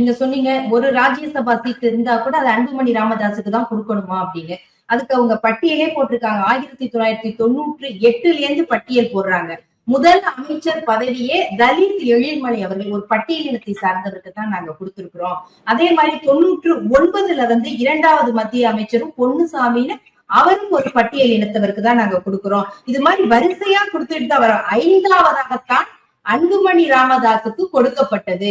நீங்க சொன்னீங்க ஒரு ராஜ்யசபா சீட் இருந்தா கூட அது அன்புமணி ராமதாஸுக்கு தான் கொடுக்கணுமா அப்படின்னு. அதுக்கு அவங்க பட்டியலே போட்டிருக்காங்க. 1998ல இருந்து பட்டியல் போடுறாங்க. முதல் அமைச்சர் பதவியே தலித் எழில்மலை அவர்கள் ஒரு பட்டியலினத்தை சார்ந்தவருக்கு தான் நாங்க கொடுத்திருக்கிறோம். அதே மாதிரி 99ல வந்து 2வது மத்திய அமைச்சரும் பொன்னுசாமின்னு அவரும் ஒரு பட்டியல் இனத்தவருக்கு தான் நாங்க கொடுக்கிறோம். இது மாதிரி வரிசையா கொடுத்துட்டு தான் வரோம். 5வதாகத்தான் அன்புமணி ராமதாஸுக்கு கொடுக்கப்பட்டது.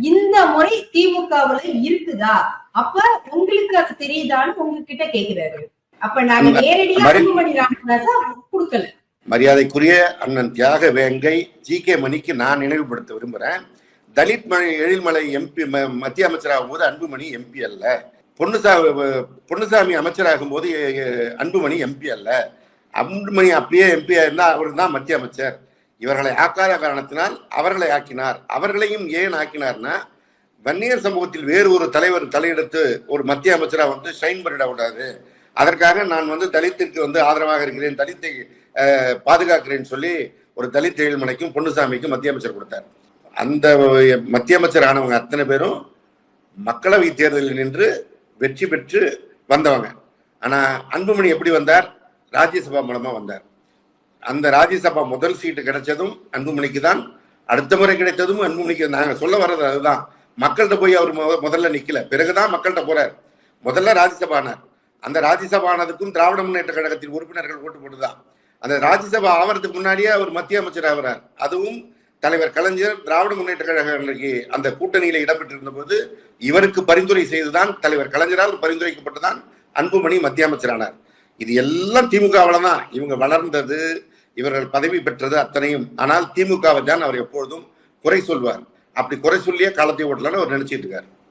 இந்த முறை திமுகவுல இருக்குதா? அப்ப உங்களுக்கு அது தெரியுதான்னு உங்ககிட்ட கேக்குறாரு. அப்ப நாங்க நேரடியா அன்புமணி ராமதாஸ கொடுக்கல. மரியாதைக்குரிய அண்ணன் தியாக வேங்கை ஜி.கே. மணிக்கு நான் நினைவுபடுத்த விரும்புறேன். தலித் எழில்மலை எம்பி மத்திய அமைச்சராகும் போது அன்புமணி எம்பி அல்ல. பொன்னுசாமி அமைச்சராகும் போது அன்புமணி எம்பி அல்ல. அன்புமணி அப்படியே எம்பி இருந்தா அவர் தான் மத்திய அமைச்சர். இவர்களை ஆக்காத காரணத்தினால் அவர்களை ஆக்கினார். அவர்களையும் ஏன் ஆக்கினார்னா, வன்னியர் சமூகத்தில் வேறு ஒரு தலைவர் தலையெடுத்து ஒரு மத்திய அமைச்சரா வந்து ஷைன் பண்ணிட கூடாது, அதற்காக நான் வந்து தலித்திற்கு வந்து ஆதரவாக இருக்கிறேன், தலித்தை பாதுகாக்கிறேன்னு சொல்லி ஒரு தலித் எழில்மலைக்கும் பொன்னுசாமிக்கும் மத்திய அமைச்சர் கொடுத்தார். அந்த மத்திய அமைச்சர் ஆனவங்க அத்தனை பேரும் மக்களவை தேர்தலில் நின்று வெற்றி பெற்று வந்தவங்க. ஆனா அன்புமணி எப்படி வந்தார்? ராஜ்யசபா மூலமா வந்தார். அந்த ராஜ்யசபா முதல் சீட்டு கிடைச்சதும் அன்புமணிக்கு தான், அடுத்த முறை கிடைத்ததும் அன்புமணிக்கு. நாங்க சொல்ல வர்றது அதுதான். மக்கள்கிட்ட போய் அவர் முதல்ல நிக்கல, பிறகுதான் மக்கள்கிட்ட போறார். முதல்ல ராஜ்யசபானார். அந்த ராஜ்யசபானதுக்கும் திராவிட முன்னேற்ற கழகத்தின் உறுப்பினர்கள் ஓட்டு போட்டுதான். அந்த ராஜ்யசபா ஆவறதுக்கு முன்னாடியே அவர் மத்திய அமைச்சர் ஆகிறார். அதுவும் தலைவர் கலைஞர் திராவிட முன்னேற்ற கழக அந்த கூட்டணியில இடம்பெற்றிருந்த போது இவருக்கு பரிந்துரை செய்துதான், தலைவர் கலைஞரால் பரிந்துரைக்கப்பட்டுதான் அன்புமணி மத்திய அமைச்சரானார். இது எல்லாம் திமுகவில தான் இவங்க வளர்ந்தது, இவர்கள் பதவி பெற்றது அத்தனையும். ஆனால் திமுகவை தான் அவர் எப்பொழுதும் குறை சொல்வார். அப்படி குறை சொல்லியே காலத்தை ஓட்டலான்னு அவர் நினைச்சிட்டு இருக்காரு.